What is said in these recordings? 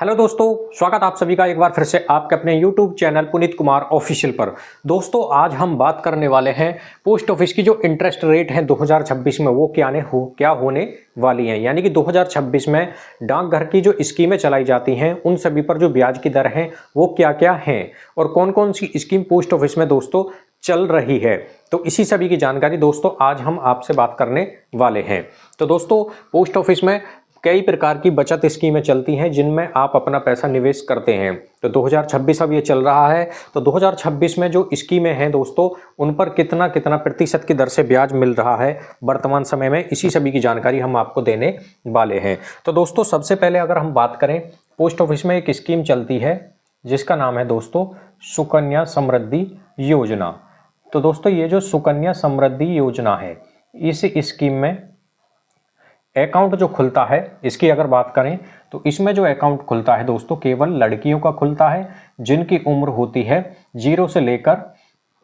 Hello दोस्तों, स्वागत आप सभी का एक बार फिर से आपके अपने YouTube channel Puneet Kumar official पर। दोस्तों आज हम बात करने वाले हैं पोस्ट ऑफिस की जो इंटरेस्ट रेट है 2026 में वो क्या होने वाली हैं। यानी कि 2026 में डाकघर की जो स्कीमें चलाई जाती हैं उन सभी पर जो ब्याज की दर है वो क्या क्या हैं और कौन कौन सी स्कीम पोस्ट ऑफिस में दोस्तों चल रही है। तो इसी सभी की जानकारी दोस्तों आज हम आपसे बात करने वाले हैं। तो दोस्तों पोस्ट ऑफिस में कई प्रकार की बचत स्कीमें चलती हैं जिनमें आप अपना पैसा निवेश करते हैं। तो 2026 अब ये चल रहा है, तो 2026 में जो स्कीमें हैं दोस्तों उन पर कितना कितना प्रतिशत की दर से ब्याज मिल रहा है वर्तमान समय में, इसी सभी की जानकारी हम आपको देने वाले हैं। तो दोस्तों सबसे पहले अगर हम बात करें, पोस्ट ऑफिस में एक स्कीम चलती है जिसका नाम है दोस्तों सुकन्या समृद्धि योजना। तो दोस्तों ये जो सुकन्या समृद्धि योजना है, इस स्कीम में अकाउंट जो खुलता है, इसकी अगर बात करें तो इसमें जो अकाउंट खुलता है दोस्तों केवल लड़कियों का खुलता है जिनकी उम्र होती है 0 से लेकर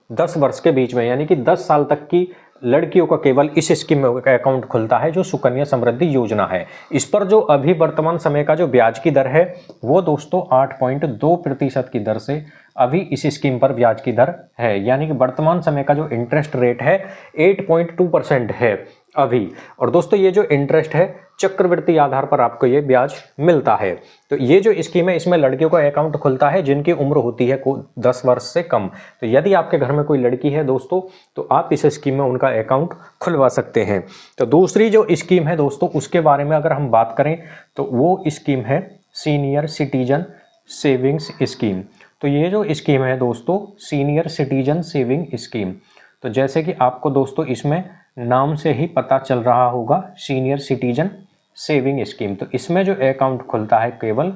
10 वर्ष के बीच में। यानी कि 10 साल तक की लड़कियों का केवल इस स्कीम में अकाउंट खुलता है जो सुकन्या समृद्धि योजना है। इस पर जो अभी वर्तमान समय का जो ब्याज की दर है वो दोस्तों 8.2% की दर से अभी इस स्कीम पर ब्याज की दर है। यानी कि वर्तमान समय का जो इंटरेस्ट रेट है 8.2% है अभी। और दोस्तों ये जो इंटरेस्ट है चक्रवृद्धि आधार पर आपको ये ब्याज मिलता है। तो ये जो स्कीम है इसमें लड़कियों का अकाउंट खुलता है जिनकी उम्र होती है 10 वर्ष से कम। तो यदि आपके घर में कोई लड़की है दोस्तों तो आप इस स्कीम में उनका अकाउंट खुलवा सकते हैं। तो दूसरी जो स्कीम है दोस्तों उसके बारे में अगर हम बात करें तो वो स्कीम है सीनियर सिटीजन सेविंग्स स्कीम। तो ये जो स्कीम है दोस्तों सीनियर सिटीजन सेविंग स्कीम, तो जैसे कि आपको दोस्तों इसमें नाम से ही पता चल रहा होगा सीनियर सिटीजन सेविंग स्कीम। तो इसमें जो अकाउंट खुलता है केवल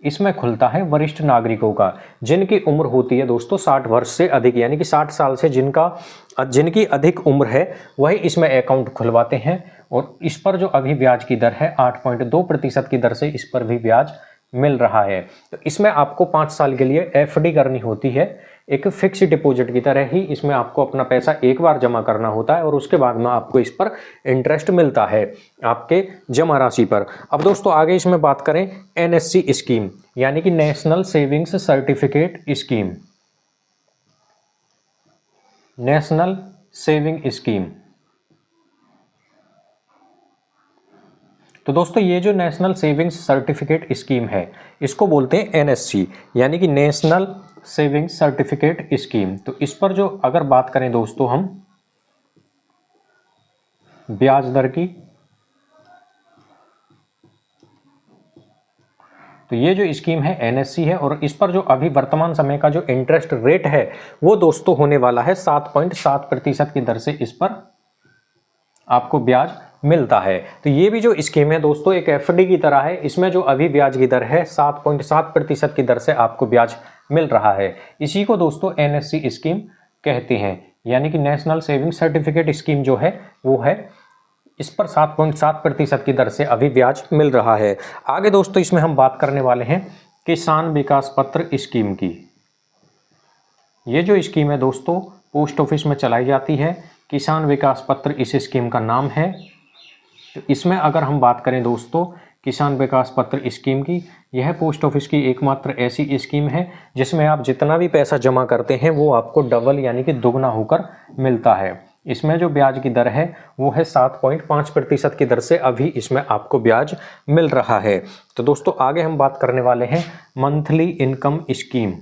इसमें खुलता है वरिष्ठ नागरिकों का जिनकी उम्र होती है दोस्तों 60 वर्ष से अधिक। यानी कि 60 साल से जिनकी अधिक उम्र है वही इसमें अकाउंट खुलवाते हैं। और इस पर जो अभी ब्याज की दर है 8.2% की दर से इस पर भी ब्याज मिल रहा है। तो इसमें आपको 5 साल के लिए एफडी करनी होती है, एक फिक्स डिपॉजिट की तरह ही इसमें आपको अपना पैसा एक बार जमा करना होता है और उसके बाद में आपको इस पर इंटरेस्ट मिलता है आपके जमा राशि पर। अब दोस्तों आगे इसमें बात करें एनएससी स्कीम यानी कि national savings certificate scheme. National saving scheme, तो दोस्तों ये जो नेशनल सेविंग्स सर्टिफिकेट स्कीम है इसको बोलते हैं एनएससी यानी कि नेशनल सेविंग सर्टिफिकेट स्कीम। तो इस पर जो अगर बात करें दोस्तों हम ब्याज दर की, तो ये जो स्कीम है एनएससी है और इस पर जो अभी वर्तमान समय का जो इंटरेस्ट रेट है वो दोस्तों होने वाला है 7.7% की दर से इस पर आपको ब्याज मिलता है। तो ये भी जो स्कीम है दोस्तों एक एफडी की तरह है। इसमें जो अभी ब्याज की दर है 7.7% की दर से आपको ब्याज मिल रहा है। इसी को दोस्तों एनएससी स्कीम कहते हैं। यानी कि नेशनल सेविंग सर्टिफिकेट स्कीम जो है वो है, इस पर 7.7% की दर से अभी ब्याज मिल रहा है। आगे दोस्तों इसमें हम बात करने वाले हैं किसान विकास पत्र स्कीम की। ये जो स्कीम है दोस्तों पोस्ट ऑफिस में चलाई जाती है, किसान विकास पत्र इस स्कीम का नाम है। तो इसमें अगर हम बात करें दोस्तों किसान विकास पत्र स्कीम की, यह पोस्ट ऑफिस की एकमात्र ऐसी स्कीम है जिसमें आप जितना भी पैसा जमा करते हैं वो आपको डबल यानी कि दुगना होकर मिलता है। इसमें जो ब्याज की दर है वो है 7.5% की दर से अभी इसमें आपको ब्याज मिल रहा है। तो दोस्तों आगे हम बात करने वाले हैं मंथली इनकम स्कीम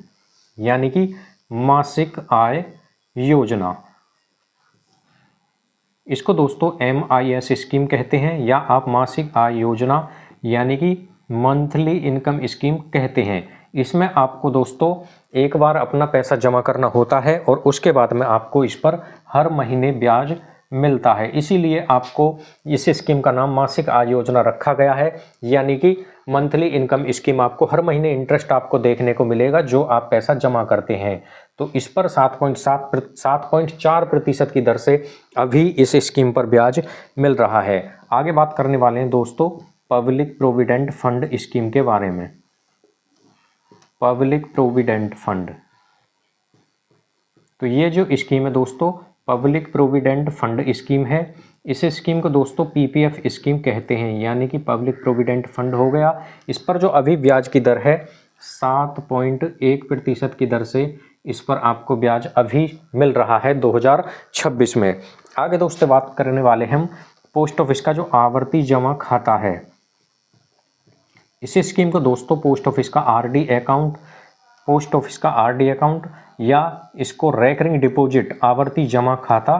यानी कि मासिक आय योजना। इसको दोस्तों MIS स्कीम कहते हैं या आप मासिक आय योजना यानी कि मंथली इनकम स्कीम कहते हैं। इसमें आपको दोस्तों एक बार अपना पैसा जमा करना होता है और उसके बाद में आपको इस पर हर महीने ब्याज मिलता है। इसीलिए आपको इस स्कीम का नाम मासिक आय योजना रखा गया है। यानी कि मंथली इनकम स्कीम, आपको हर महीने इंटरेस्ट आपको देखने को मिलेगा जो आप पैसा जमा करते हैं। तो इस पर 7.4% की दर से अभी इस स्कीम पर ब्याज मिल रहा है। आगे बात करने वाले हैं दोस्तों पब्लिक प्रोविडेंट फंड स्कीम के बारे में। पब्लिक प्रोविडेंट फंड, तो ये जो स्कीम है दोस्तों पब्लिक प्रोविडेंट फंड स्कीम है। इस स्कीम को दोस्तों पीपीएफ स्कीम कहते हैं, यानी कि पब्लिक प्रोविडेंट फंड हो गया। इस पर जो अभी ब्याज की दर है 7.1% की दर से इस पर आपको ब्याज अभी मिल रहा है 2026 में। आगे दोस्तों बात करने वाले हम पोस्ट ऑफिस का जो आवर्ती जमा खाता है। इस स्कीम को दोस्तों पोस्ट ऑफिस का आरडी अकाउंट या इसको रेकरिंग डिपॉजिट आवर्ती जमा खाता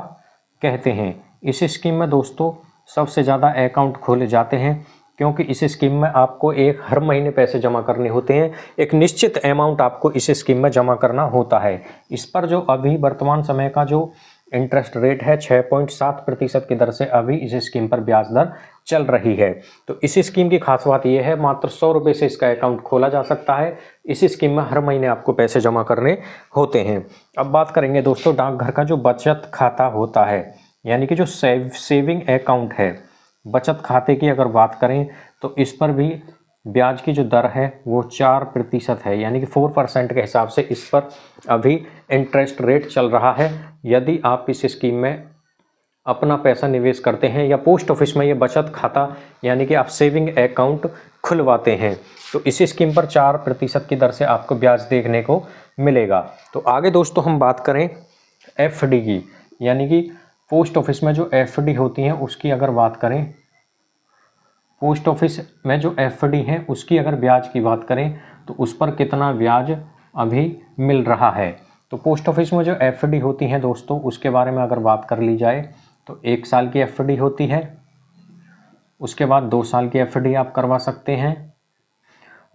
कहते हैं। इस स्कीम में दोस्तों सबसे ज़्यादा अकाउंट खोले जाते हैं, क्योंकि इस स्कीम में आपको हर महीने पैसे जमा करने होते हैं। एक निश्चित अमाउंट आपको इस स्कीम में जमा करना होता है। इस पर जो अभी वर्तमान समय का जो इंटरेस्ट रेट है 6.7% की दर से अभी इस स्कीम पर ब्याज दर चल रही है। तो इस स्कीम की खास बात यह है, मात्र 100 रुपये से इसका अकाउंट खोला जा सकता है। इस स्कीम में हर महीने आपको पैसे जमा करने होते हैं। अब बात करेंगे दोस्तों डाकघर का जो बचत खाता होता है, यानी कि जो सेविंग अकाउंट है, बचत खाते की अगर बात करें तो इस पर भी ब्याज की जो दर है वो 4% है, यानी कि 4% के हिसाब से इस पर अभी इंटरेस्ट रेट चल रहा है। यदि आप इस स्कीम में अपना पैसा निवेश करते हैं या पोस्ट ऑफिस में ये बचत खाता यानी कि आप सेविंग अकाउंट खुलवाते हैं, तो इस स्कीम पर 4% की दर से आपको ब्याज देखने को मिलेगा। तो आगे दोस्तों हम बात करें एफडी की, यानी कि पोस्ट ऑफिस में जो एफडी होती हैं उसकी अगर बात करें, पोस्ट ऑफिस में जो एफडी है उसकी अगर ब्याज की बात करें तो उस पर कितना ब्याज अभी मिल रहा है। तो पोस्ट ऑफिस में जो एफडी होती हैं दोस्तों उसके बारे में अगर बात कर ली जाए तो 1 साल की एफडी होती है, उसके बाद 2 साल की एफडी आप करवा सकते हैं,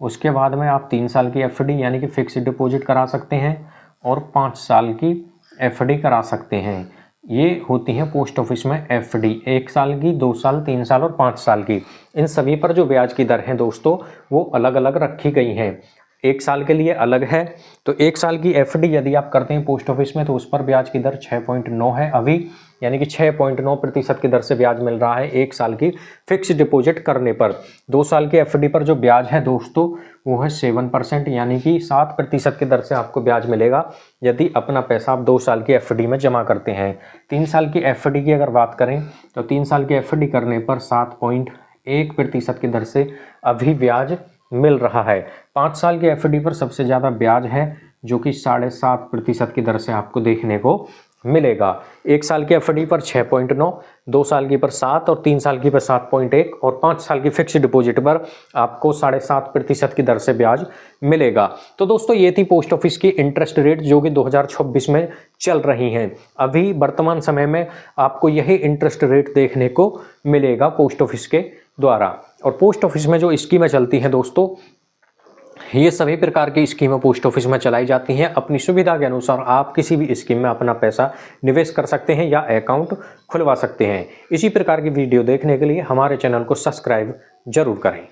उसके बाद में आप 3 साल की एफडी यानी कि फिक्स्ड डिपॉजिट करा सकते हैं और 5 साल की एफडी करा सकते हैं। ये होती हैं पोस्ट ऑफिस में एफडी, 1 साल की, 2 साल, 3 साल और 5 साल की। इन सभी पर जो ब्याज की दर है दोस्तों वो अलग अलग रखी गई हैं। 1 साल के लिए अलग है। तो 1 साल की एफडी यदि आप करते हैं पोस्ट ऑफिस में तो उस पर ब्याज की दर 6.9 है अभी, यानी कि 6.9% की दर से ब्याज मिल रहा है 1 साल की फिक्स डिपॉजिट करने पर। 2 साल की एफडी पर जो ब्याज है दोस्तों वो है 7%, यानी कि 7% की दर से आपको ब्याज मिलेगा यदि अपना पैसा आप 2 साल की एफडी में जमा करते हैं। 3 साल की एफडी की अगर बात करें तो 3 साल की एफडी करने पर 7.1% की दर से अभी ब्याज मिल रहा है। 5 साल की एफडी पर सबसे ज़्यादा ब्याज है जो कि 7.5% की दर से आपको देखने को मिलेगा। 1 साल की एफडी पर 6.9, 2 साल की पर 7 और 3 साल की पर 7.1 और 5 साल की फिक्स डिपॉजिट पर आपको 7.5% की दर से ब्याज मिलेगा। तो दोस्तों ये थी पोस्ट ऑफिस की इंटरेस्ट रेट जो कि 2026 में चल रही हैं। अभी वर्तमान समय में आपको यही इंटरेस्ट रेट देखने को मिलेगा पोस्ट ऑफिस के द्वारा। और पोस्ट ऑफिस में जो स्कीमें चलती हैं दोस्तों, ये सभी प्रकार की स्कीमें पोस्ट ऑफिस में चलाई जाती हैं। अपनी सुविधा के अनुसार आप किसी भी स्कीम में अपना पैसा निवेश कर सकते हैं या अकाउंट खुलवा सकते हैं। इसी प्रकार की वीडियो देखने के लिए हमारे चैनल को सब्सक्राइब जरूर करें।